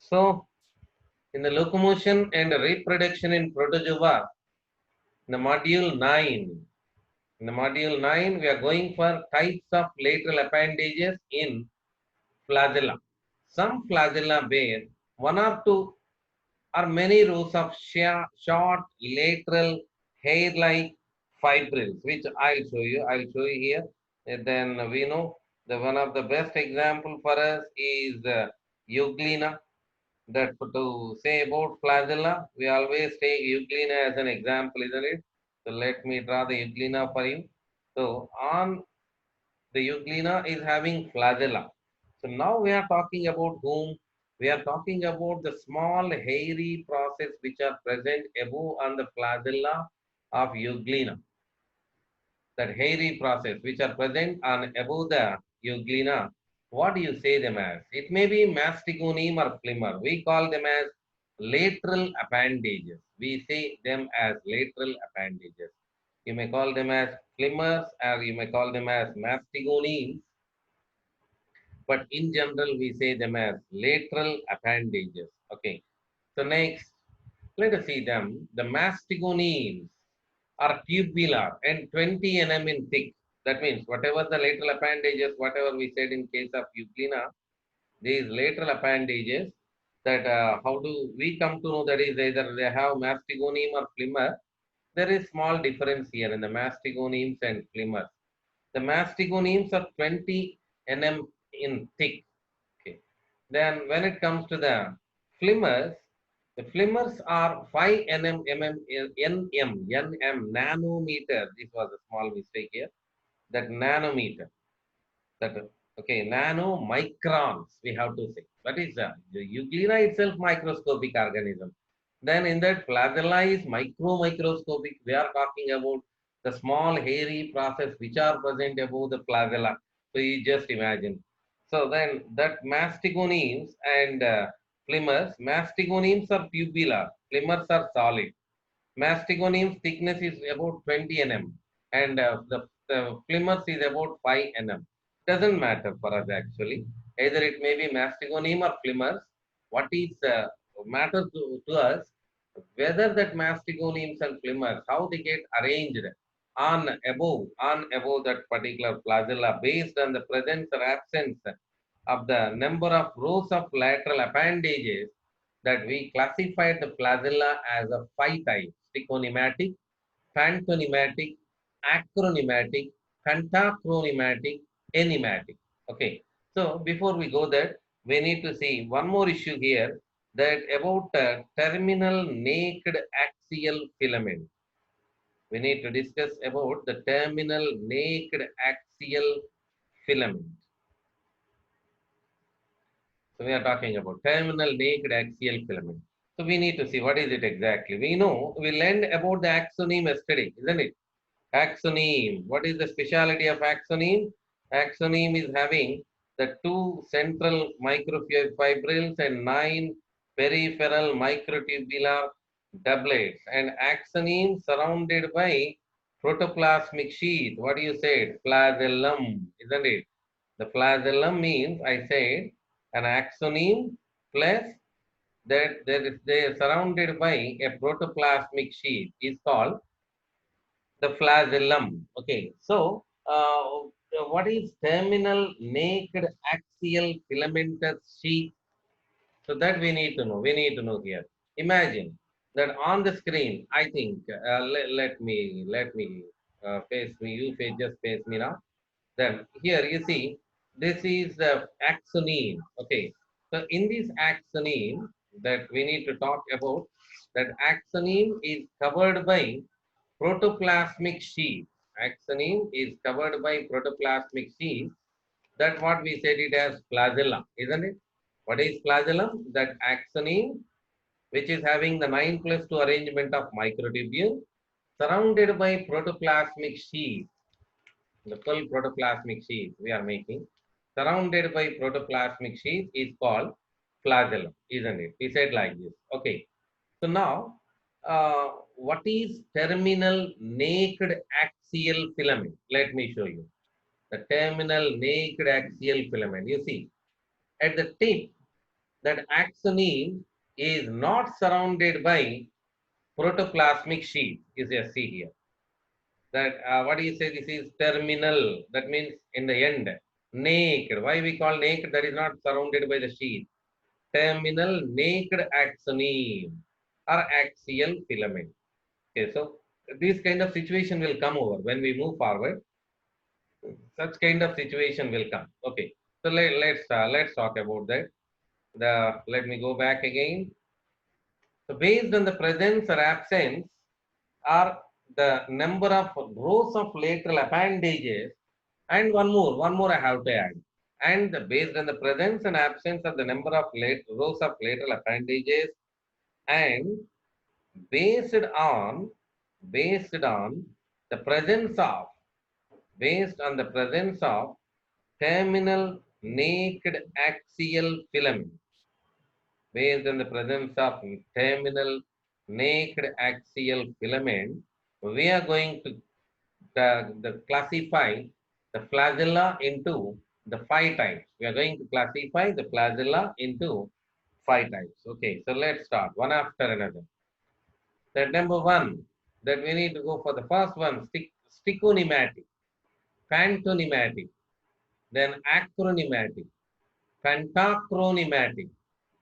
So, in the locomotion and reproduction in protozoa, in the module 9, we are going for types of lateral appendages in flagella. Some flagella bear one or two or many rows of short lateral hair-like fibrils, which I'll show you. I'll show you here. And then we know the one of the best example for us is Euglena. That to say about flagella, we always take Euglena as an example, isn't it? So let me draw the Euglena for you. So on the Euglena is having flagella. So now we are talking about whom? We are talking about the small hairy process which are present above on the flagella of Euglena. That hairy process which are present on above the Euglena. What do you say them as? It may be mastigonium or flimmer. We call them as lateral appendages. We say them as lateral appendages. You may call them as flimmers or you may call them as mastigoniums, but in general we say them as lateral appendages. Okay. So next, let us see them. The mastigoniums are tubular and 20 nm in thick. That means whatever the lateral appendages, whatever we said in case of Euglena, these lateral appendages, that how do we come to know that is either they have mastigonium or flimmer. There is small difference here in the mastigoniums and flimmers. The mastigoniums are 20 nm in thick. Okay. Then when it comes to the flimmers are 5 nm, nanometer. This was a small mistake here. That nanometer, that okay, nanomicrons we have to say. That is the Euglena itself microscopic organism. Then in that flagella is microscopic. We are talking about the small hairy process which are present above the flagella. So you just imagine. So then that mastigoniums and mastigoniums are tubular, flimmers are solid. Mastigonium's thickness is about 20 nm and the flimmers is about 5 nm. Doesn't matter for us actually. Either it may be mastigonium or flimmers. What is matters to us, whether that mastigoniums and flimmers, how they get arranged on above that particular flagella based on the presence or absence of the number of rows of lateral appendages, that we classified the flagella as a 5 types: trichonematic, phantonematic, acronematic, pentachronematic, enematic. Okay. So before we go there, we need to see one more issue here, that about terminal naked axial filament. We need to discuss about the terminal naked axial filament. So we are talking about terminal naked axial filament. So we need to see what is it exactly. We know we learned about the axoneme yesterday, isn't it? Axoneme. What is the speciality of axoneme? Axoneme is having the 2 central microfibrils and 9 peripheral microtubular doublets, and axoneme surrounded by protoplasmic sheath. What do you say? Flagellum, isn't it? The flagellum means, I said, an axoneme plus that they are surrounded by a protoplasmic sheath is called the flagellum. Okay, so what is terminal naked axial filamentous sheath? So that we need to know. We need to know here. Imagine that on the screen. I think let me face me. You face just face me now. Then here you see this is the axoneme. Okay, so in this axoneme that we need to talk about, that axoneme is covered by protoplasmic sheath. Axoneme is covered by protoplasmic sheath. That's what we said it as flagella, isn't it? What is flagellum? That axoneme, which is having the 9+2 arrangement of microtubule, surrounded by protoplasmic sheath. The full protoplasmic sheath we are making, surrounded by protoplasmic sheath, is called flagellum, isn't it? We said like this. Okay. So now, what is terminal naked axial filament? Let me show you. The terminal naked axial filament. You see, at the tip, that axoneme is not surrounded by protoplasmic sheath. You see here that what do you say? This is terminal. That means in the end, naked. Why we call naked? That is not surrounded by the sheath. Terminal naked axoneme or axial filament. Okay, so this kind of situation will come over when we move forward. Such kind of situation will come. Okay, so let's talk about that. Let me go back again. So based on the presence or absence or the number of rows of lateral appendages, and one more I have to add. And based on the presence and absence of the number of rows of lateral appendages, and based on based on the presence of based on the presence of terminal naked axial filament, based on the presence of terminal naked axial filament, we are going to classify the flagella into the 5 types. We are going to classify the flagella into 5 types. Okay, so let's start one after another. That number one, that we need to go for the first one, stichonematic, pantonymatic, then acronematic, pentachronematic,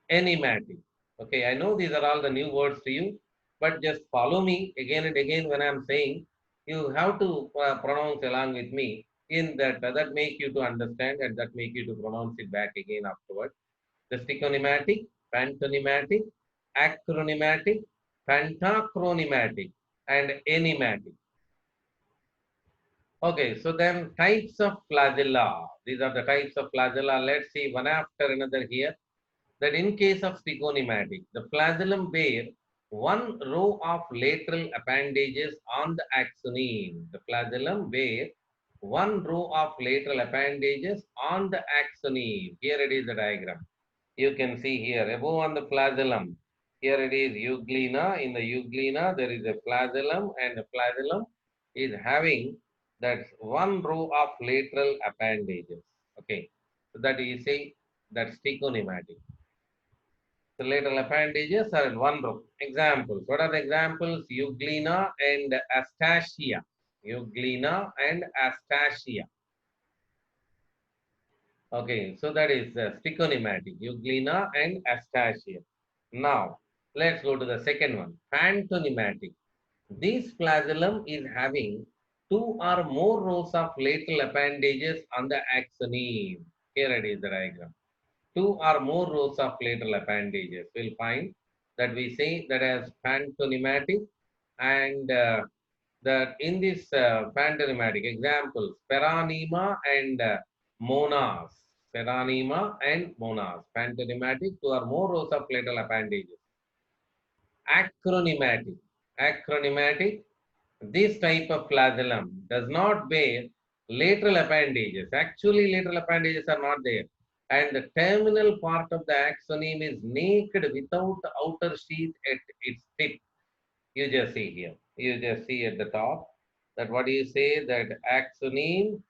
enematic. Okay, I know these are all the new words to you, but just follow me again and again when I'm saying. You have to pronounce along with me in that. That make you to understand and that make you to pronounce it back again afterwards. The stichonematic, pantonymatic, acronematic, pentachronematic, and enematic. Okay, so then types of flagella. These are the types of flagella. Let's see one after another here. That in case of stichonematic, the flagellum bear one row of lateral appendages on the axoneme. The flagellum bear one row of lateral appendages on the axoneme. Here it is the diagram. You can see here above on the flagellum. Here it is euglena. In the euglena, there is a flagellum, and the flagellum is having that one row of lateral appendages. Okay, so that is say that stichonematic. The lateral appendages are in one row. Examples. What are the examples? Euglena and Astaxia. Euglena and Astaxia. Okay, so that is stichonematic, Euglena and Astaxia. Now, let's go to the second one, pantonymatic. This flagellum is having two or more rows of lateral appendages on the axoneme. Here it is the diagram. Two or more rows of lateral appendages. We'll find that we say that as pantonymatic, and that in this pantonymatic examples, peronema and monas. Peronema and monas. Pantonymatic, two or more rows of lateral appendages. Acronematic. Acronematic, this type of flagellum does not bear lateral appendages. Actually, lateral appendages are not there. And the terminal part of the axoneme is naked without outer sheath at its tip. You just see here. You just see at the top that what do you say that axoneme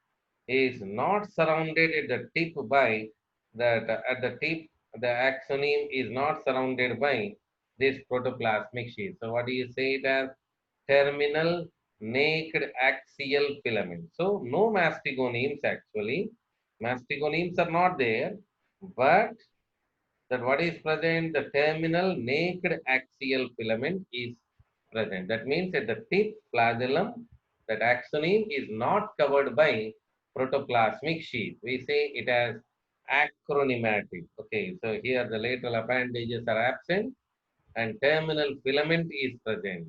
is not surrounded at the tip by that at the tip the axoneme is not surrounded by this protoplasmic sheath. So what do you say it as? Terminal naked axial filament. So no mastigonemes actually. Mastigonemes are not there, but that what is present? The terminal naked axial filament is present. That means at the tip flagellum, that axoneme is not covered by protoplasmic sheath. We say it as acronematic. Okay, so here the lateral appendages are absent and terminal filament is present.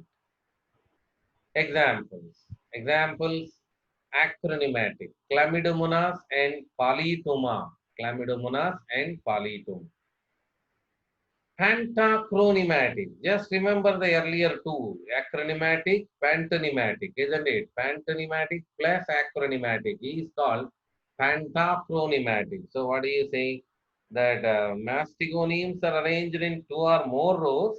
Examples. Examples, acronematic, chlamydomonas and polytoma. Chlamydomonas and polytoma. Pentachronematic. Just remember the earlier two. Acronematic, pantonymatic, isn't it? Pantonymatic plus acronematic is called pentachronematic. So what do you say? That mastigonemes are arranged in two or more rows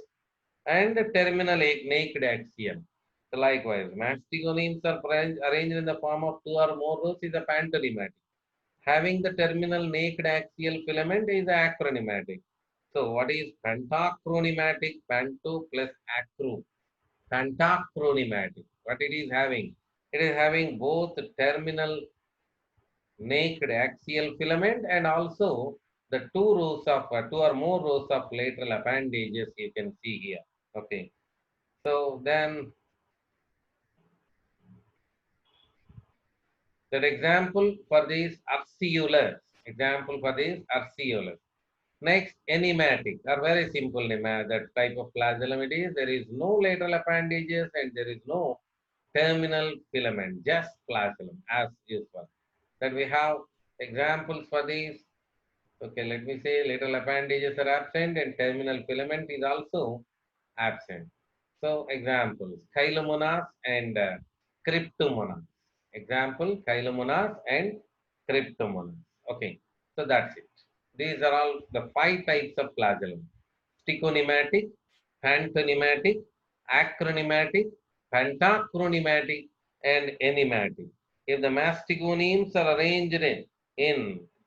and the terminal naked axiom. So likewise, mastigonemes are arranged in the form of two or more rows is a pantonymatic. Having the terminal naked axial filament is acronematic. So what is pentachronymatic? Pento plus acro. Pentachronymatic. What it is having? It is having both terminal naked axial filament and also the two or more rows of lateral appendages you can see here. Okay. So then that example for these arceolus. Example for these arceolus. Next, enigmatic are very simple. That type of flagellum it is. There is no lateral appendages and there is no terminal filament, just flagellum as usual. That we have examples for these. Okay, let me say lateral appendages are absent and terminal filament is also absent. So examples, Chylomonas and Cryptomonas. Example, Chylomonas and Cryptomonas. Okay, so that's it. These are all the 5 types of flagellum. Stichonematic, pantonymatic, acronematic, pentachronymatic, and enigmatic. If the mastigonemes are arranged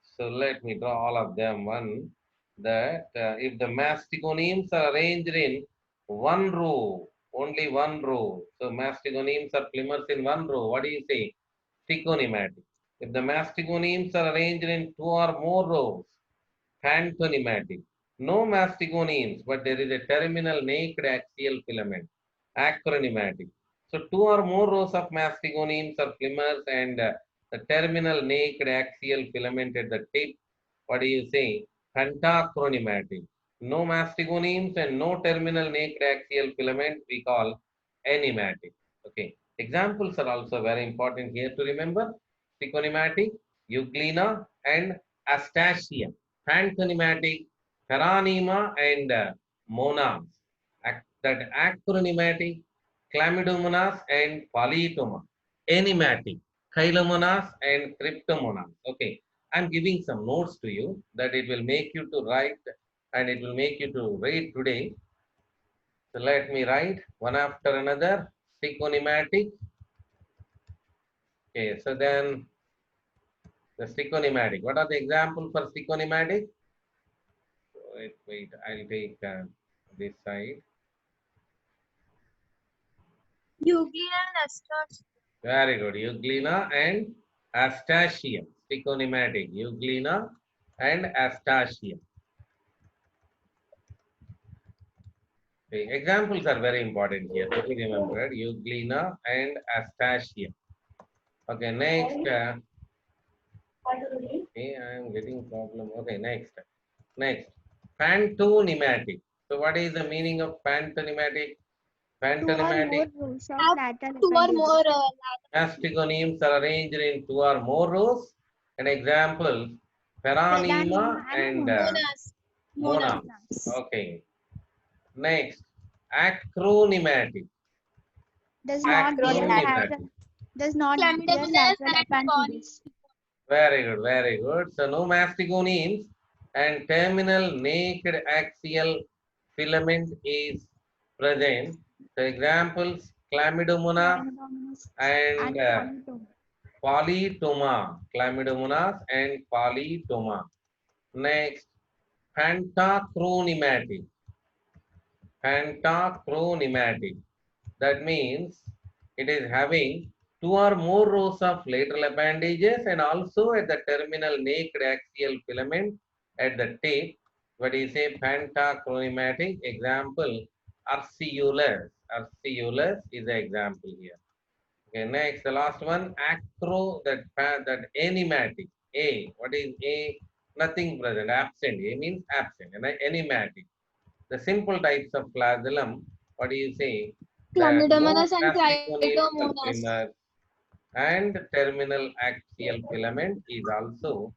so let me draw all of them. One, that if the mastigonemes are arranged in one row, only one row. So mastigonemes are plymouths in one row. What do you say? Stichonematic. If the mastigonemes are arranged in 2 or more rows, pantonymatic. No mastigonemes, but there is a terminal naked axial filament. Acronematic. So 2 or more rows of mastigonemes or plymers and the terminal naked axial filament at the tip. What do you say? Pentachronymatic. No mastigonemes and no terminal naked axial filament we call enigmatic. Okay. Examples are also very important here to remember. Stichonematic, euglena, and astacia. Pantonymatic, Paranema, and monas. That acronematic, Chlamydomonas and Polytoma. Enigmatic, Chylomonas and Cryptomonas. Okay, I'm giving some notes to you that it will make you to write and it will make you to read today. So let me write one after another. Stichonematic. Okay, so then the stichonematic. What are the examples for stichonematic? Wait, I'll take this side. Euglena and Astor. Very good. Euglena and Astacia. Stichonematic. Euglena and Astacia. Okay. Examples are very important here. To be remembered. Euglena and Astacia. Okay, next. Okay, I am getting problem. Okay, next. Next. Pantonymatic. So what is the meaning of pantonymatic? Two or more Pantonymatic. rows of Have lateral 2 or more. appendages. Mastigonemes are arranged in 2 or more rows. And examples, Peranema Peranema and and Mona. Monas. Mona. Monas. Okay. Next, acronematic. Does not bear Acronematic. Acronematic. lateral. Does not bear Chlamydomonas lateral and appendages. Very good, very good. So no mastigonemes and terminal naked axial filament is present. So examples, Chlamydomona Chlamydomonas and and Polytoma. Polytoma. Chlamydomonas and Polytoma. Next, pentachronymatic. Pentachronymatic. That means it is having 2 or more rows of lateral appendages and also at the terminal naked axial filament at the tip. What is a pentachronymatic? Example, Arceolus. Arceolus is the example here. Okay, next, the last one, that enigmatic. A, what is A? Nothing present, absent. A means absent, and enigmatic. The simple types of flagellum, what do you say? That no Chlamydomonas and mastigonemes or Chlamydomonas. primers and terminal axial filament is also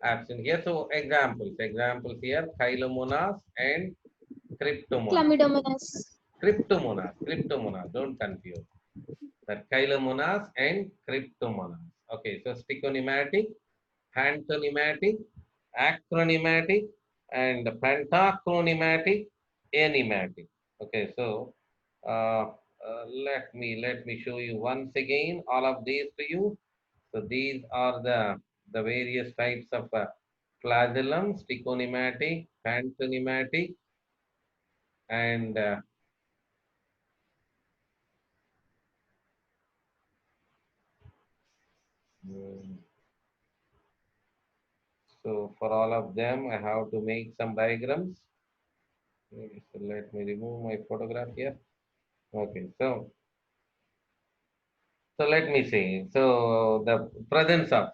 absent here. So examples here, Chylomonas and Cryptomonas. Chlamydomonas. Cryptomonas, don't confuse. That Chylomonas and Cryptomonas. Okay, so stichonematic, pantonymatic, acronematic, and pentachronymatic, enigmatic. Okay, so let me show you once again all of these to you. So these are the various types of flagellum, stichonematic, pantonymatic, and so for all of them, I have to make some diagrams. Okay, so let me remove my photograph here. Okay, so let me see. So the presence of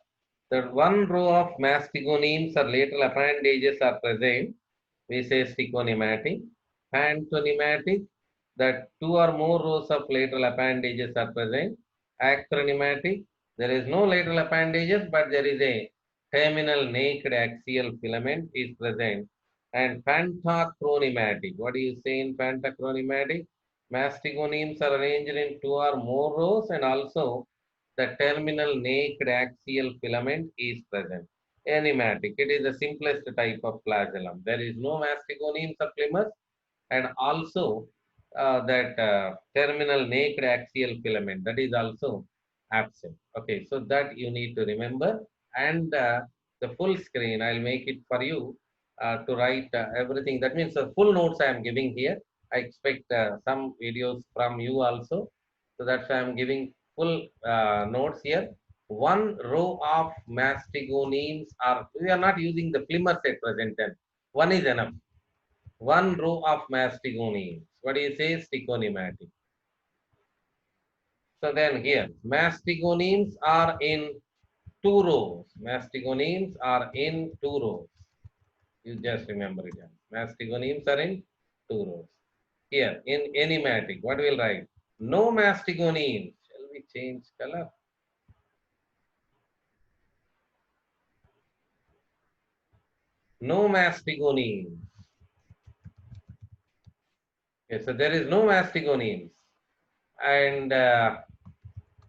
that one row of mastigonemes or lateral appendages are present. We say stichonematic. Pantonymatic, that two or more rows of lateral appendages are present. Acronymatic, there is no lateral appendages, but there is a terminal naked axial filament is present. And pentachronymatic, what do you say in pentachronymatic? Mastigonemes are arranged in two or more rows, and also the terminal naked axial filament is present. Enigmatic, it is the simplest type of flagellum. There is no mastigonemes or plymouth, and also that terminal naked axial filament, that is also absent. Okay, so that you need to remember. And the full screen, I'll make it for you to write everything. That means the full notes I am giving here. I expect some videos from you also. So that's why I'm giving full notes here. One row of mastigonemes are, we are not using the plymouth at present tense. One is enough. One row of mastigonemes. What do you say? Stichonematic. So then here, mastigonemes are in two rows. Mastigonemes are in two rows. You just remember it. Mastigonemes are in two rows. Here, in enigmatic, what will write? No mastigonemes. Shall we change color? No mastigonemes. Okay, so there is no mastigonemes. And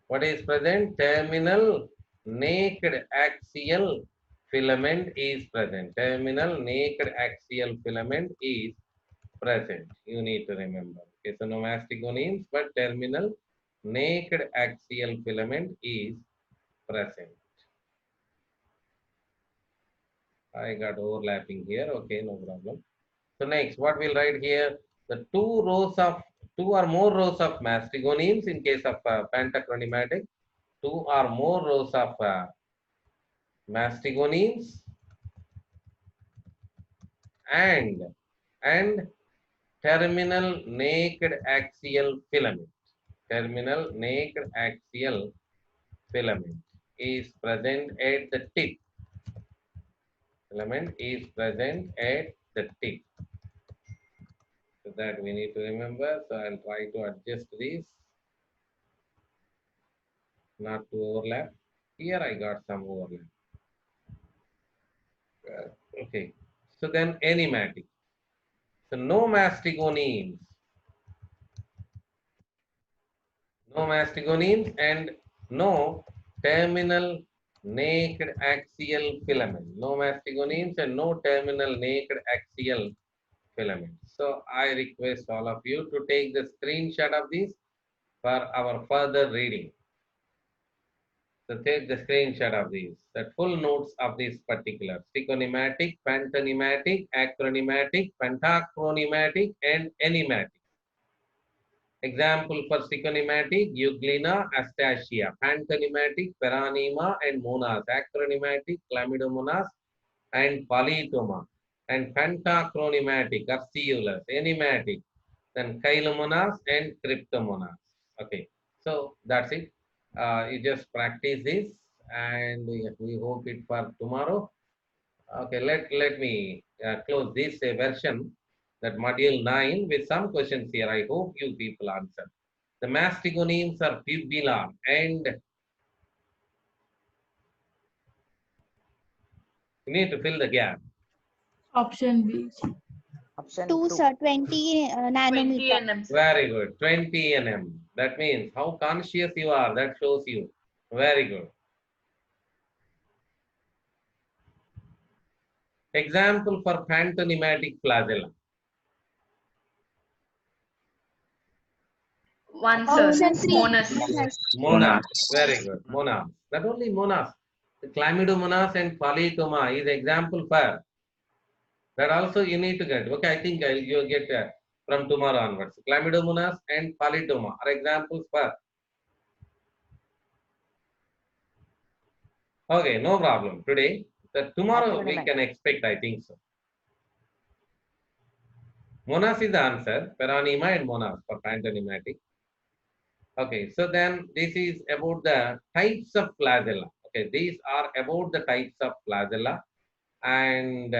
what is present? Terminal naked axial filament is present. Terminal naked axial filament is present. You need to remember. Okay, so no mastigonemes, but terminal naked axial filament is present. I got overlapping here. Okay, no problem. So next, what we'll write here? The two or more rows of mastigonemes in case of pentachronymatic, two or more rows of mastigonemes and terminal naked axial filament. Terminal naked axial filament is present at the tip. Filament is present at the tip. So that we need to remember. So I'll try to adjust this, not to overlap. Here I got some overlap. Okay. So then enigmatic. So no mastigonemes. No mastigonemes and no terminal naked axial filament. No mastigonemes and no terminal naked axial filament. So I request all of you to take the screenshot of this for our further reading. So take the screenshot of these, the full notes of this particular stichonematic, pantonymatic, acronymatic, pentachronymatic, and enigmatic. Example for stichonematic, Euglena astacia, pantonymatic, Peranema and monas, acronymatic, Chlamydomonas and Polytoma, and pentachronymatic, Urceolus, enigmatic, then Chylomonas and Cryptomonas. Okay, so that's it. You just practice this, and we hope it for tomorrow. Okay, let me close this version, that module 9, with some questions here. I hope you people answer. The mastigonemes are pubular and you need to fill the gap. Option B. Option 2, 2. sir, 20 20 nanometer. nm. Very good. 20 nm. That means how conscious you are. That shows you. Very good. Example for pantonymatic flagella. One, sir. Option 3. Monas. Monas. Very good. Monas. Not only monas. Chlamydomonas and polytoma is example for that also you need to get. Okay, I think you'll get from tomorrow onwards. Chlamydomonas and polytoma are examples for. Okay, no problem. Today, tomorrow we can expect, I think so. Monas is the answer. Peronema and monas for pantonymatic. Okay, so then this is about the types of flagella. Okay, these are about the types of flagella and